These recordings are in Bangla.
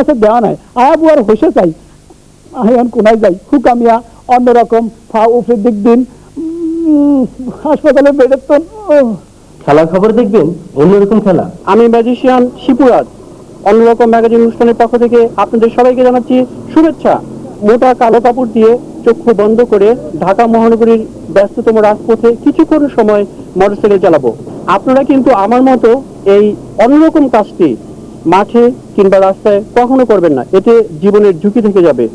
আছে দেওয়া নাই আয়াবু আর হসে চাই আয়ন কোনায় যাই হুকামিয়া অন্যরকম উপরের দিক দিন হাসপাতালে বেডের তো খেলার খবর দেখবেন, অন্যরকম খেলা। আমি ম্যাজিশিয়ান শিপুরাজ, অন্যরকম ম্যাগাজিন অনুষ্ঠানের পক্ষ থেকে আপনাদের সবাইকে জানাচ্ছি শুভেচ্ছা। মোটা কালো কাপড় দিয়ে চক্ষু বন্ধ করে ঢাকা মহানগরীর ব্যস্ততম রাজপথে কিছুক্ষণ সময় মোটরসাইকেল চালাবো। আপনারা কিন্তু আমার মতো এই অন্যরকম কাজটি মাঠে কিংবা রাস্তায় কখনো করবেন না, এতে জীবনের ঝুঁকি থেকে যাবে।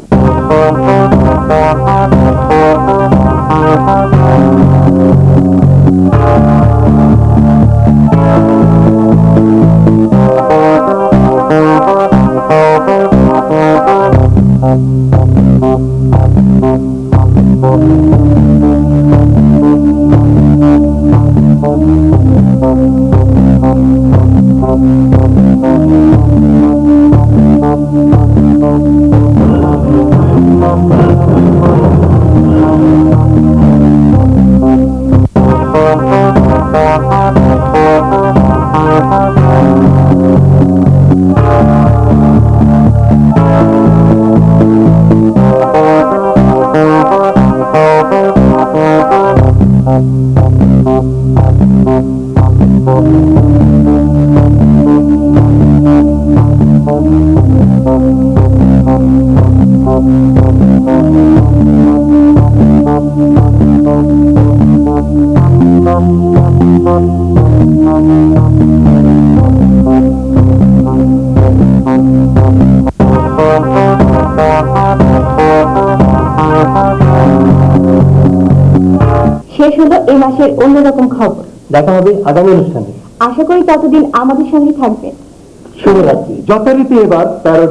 শেষ হলো এই মাসের অন্যরকম খবর। দেখা হবে আগামী অনুষ্ঠানে। আশা করি ততদিন আমাদের সঙ্গে থাকবেন। শুভরাত্রি। যথারীতি এবার 13